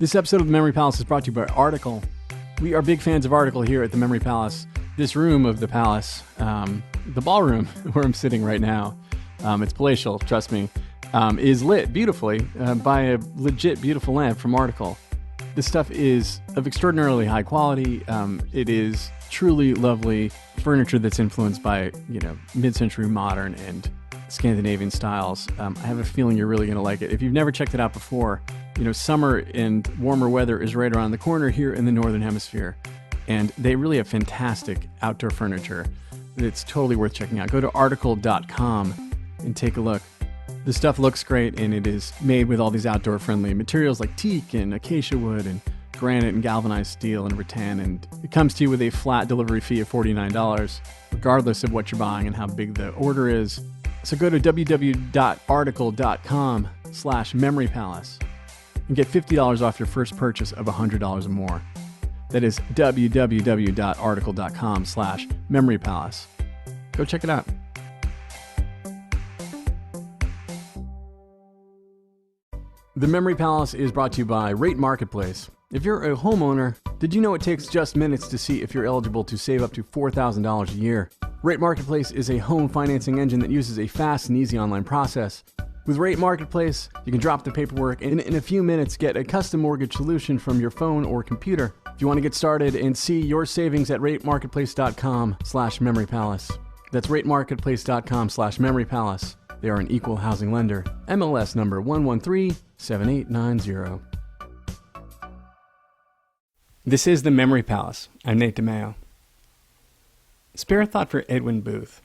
This episode of The Memory Palace is brought to you by Article. We are big fans of Article here at The Memory Palace. This room of the palace, the ballroom where I'm sitting right now, it's palatial, trust me, is lit beautifully by a legit beautiful lamp from Article. This stuff is of extraordinarily high quality. It is truly lovely furniture that's influenced by, mid-century modern and Scandinavian styles. I have a feeling you're really going to like it. If you've never checked it out before, summer and warmer weather is right around the corner here in the Northern Hemisphere. And they really have fantastic outdoor furniture. It's totally worth checking out. Go to article.com and take a look. The stuff looks great, and it is made with all these outdoor-friendly materials like teak and acacia wood and granite and galvanized steel and rattan. And it comes to you with a flat delivery fee of $49, regardless of what you're buying and how big the order is. So go to www.article.com/memorypalace and get $50 off your first purchase of $100 or more. That is www.article.com/memorypalace. Go check it out. The Memory Palace is brought to you by Rate Marketplace. If you're a homeowner, did you know it takes just minutes to see if you're eligible to save up to $4,000 a year? Rate Marketplace is a home financing engine that uses a fast and easy online process. With Rate Marketplace, you can drop the paperwork and in a few minutes get a custom mortgage solution from your phone or computer. If you want to get started and see your savings at ratemarketplace.com/memorypalace. That's ratemarketplace.com/memorypalace. They are an equal housing lender. MLS number 1137890. This is The Memory Palace. I'm Nate DiMeo. Spare a thought for Edwin Booth.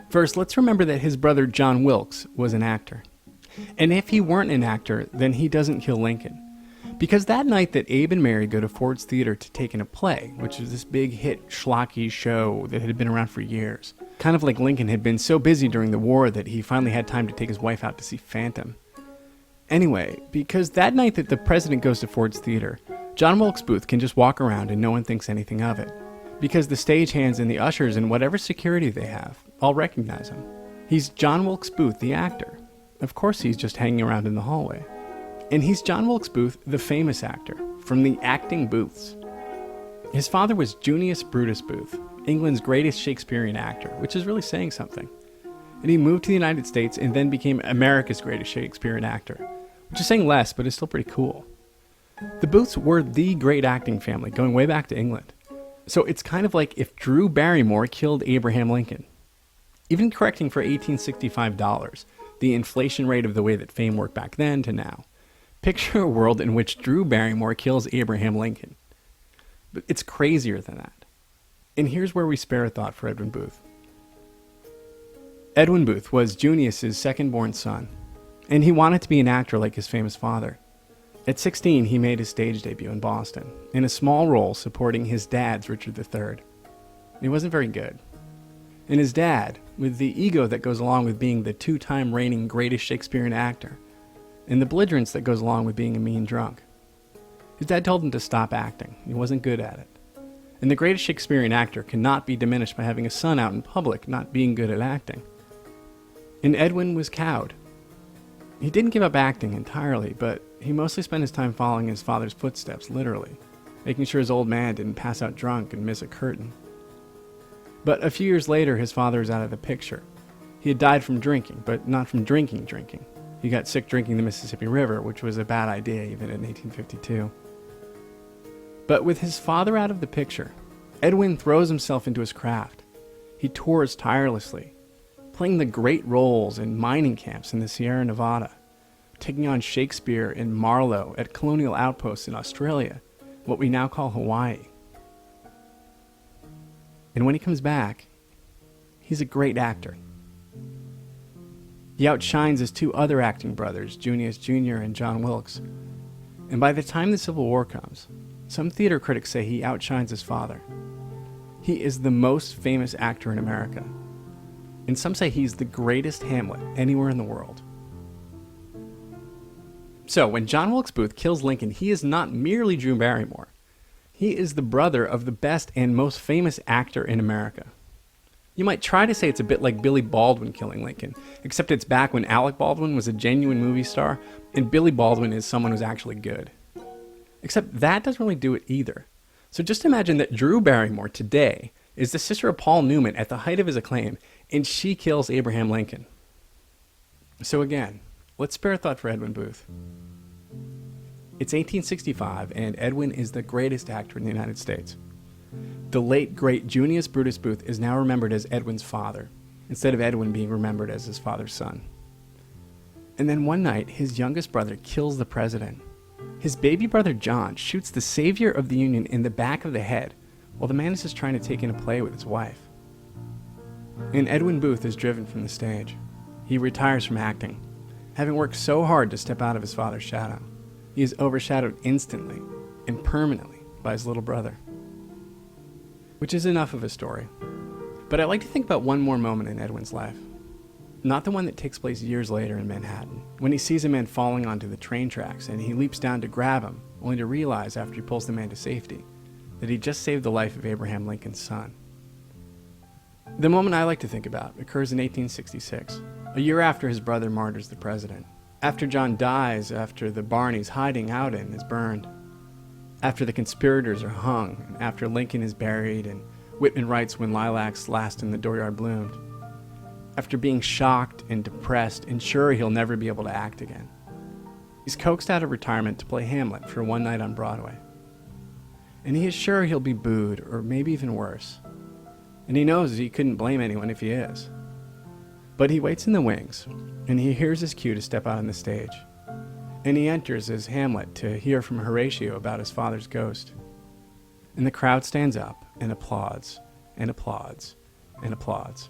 First, let's remember that his brother John Wilkes was an actor. And if he weren't an actor, then he doesn't kill Lincoln. Because that night that Abe and Mary go to Ford's Theater to take in a play, which is this big hit schlocky show that had been around for years, kind of like Lincoln had been so busy during the war that he finally had time to take his wife out to see Phantom. Anyway, because that night that the president goes to Ford's Theater, John Wilkes Booth can just walk around and no one thinks anything of it. Because the stagehands and the ushers and whatever security they have all recognize him. He's John Wilkes Booth, the actor. Of course he's just hanging around in the hallway. And he's John Wilkes Booth, the famous actor, from the acting booths. His father was Junius Brutus Booth, England's greatest Shakespearean actor, which is really saying something. And he moved to the United States and then became America's greatest Shakespearean actor, which is saying less, but is still pretty cool. The Booths were the great acting family, going way back to England. So it's kind of like if Drew Barrymore killed Abraham Lincoln. Even correcting for $1865, the inflation rate of the way that fame worked back then to now. Picture a world in which Drew Barrymore kills Abraham Lincoln. But it's crazier than that. And here's where we spare a thought for Edwin Booth. Edwin Booth was Junius's second-born son, and he wanted to be an actor like his famous father. At 16, he made his stage debut in Boston, in a small role supporting his dad's Richard III. He wasn't very good. And his dad, with the ego that goes along with being the two-time reigning greatest Shakespearean actor, and the belligerence that goes along with being a mean drunk. His dad told him to stop acting. He wasn't good at it. And the greatest Shakespearean actor cannot be diminished by having a son out in public not being good at acting. And Edwin was cowed. He didn't give up acting entirely, but he mostly spent his time following his father's footsteps, literally, making sure his old man didn't pass out drunk and miss a curtain. But a few years later, his father was out of the picture. He had died from drinking, but not from drinking. He got sick drinking the Mississippi River, which was a bad idea even in 1852. But with his father out of the picture, Edwin throws himself into his craft. He tours tirelessly, playing the great roles in mining camps in the Sierra Nevada, taking on Shakespeare in Marlowe at colonial outposts in Australia, what we now call Hawaii. And when he comes back, he's a great actor. He outshines his two other acting brothers, Junius Jr. and John Wilkes. And by the time the Civil War comes, some theater critics say he outshines his father. He is the most famous actor in America. And some say he's the greatest Hamlet anywhere in the world. So when John Wilkes Booth kills Lincoln, he is not merely Drew Barrymore. He is the brother of the best and most famous actor in America. You might try to say it's a bit like Billy Baldwin killing Lincoln, except it's back when Alec Baldwin was a genuine movie star, and Billy Baldwin is someone who's actually good. Except that doesn't really do it either. So just imagine that Drew Barrymore today is the sister of Paul Newman at the height of his acclaim, and she kills Abraham Lincoln. So again, let's spare a thought for Edwin Booth. It's 1865, and Edwin is the greatest actor in the United States. The late, great Junius Brutus Booth is now remembered as Edwin's father, instead of Edwin being remembered as his father's son. And then one night, his youngest brother kills the president. His baby brother John shoots the savior of the Union in the back of the head, while the man is just trying to take in a play with his wife. And Edwin Booth is driven from the stage. He retires from acting, having worked so hard to step out of his father's shadow. He is overshadowed instantly and permanently by his little brother. Which is enough of a story. But I'd like to think about one more moment in Edwin's life. Not the one that takes place years later in Manhattan, when he sees a man falling onto the train tracks and he leaps down to grab him, only to realize after he pulls the man to safety that he just saved the life of Abraham Lincoln's son. The moment I like to think about occurs in 1866, a year after his brother martyrs the president. After John dies, after the barn he's hiding out in is burned, after the conspirators are hung, and after Lincoln is buried and Whitman writes When Lilacs Last in the Dooryard Bloomed, after being shocked and depressed and sure he'll never be able to act again, he's coaxed out of retirement to play Hamlet for one night on Broadway. And he is sure he'll be booed, or maybe even worse. And he knows he couldn't blame anyone if he is. But he waits in the wings, and he hears his cue to step out on the stage. And he enters as Hamlet to hear from Horatio about his father's ghost. And the crowd stands up and applauds, and applauds, and applauds.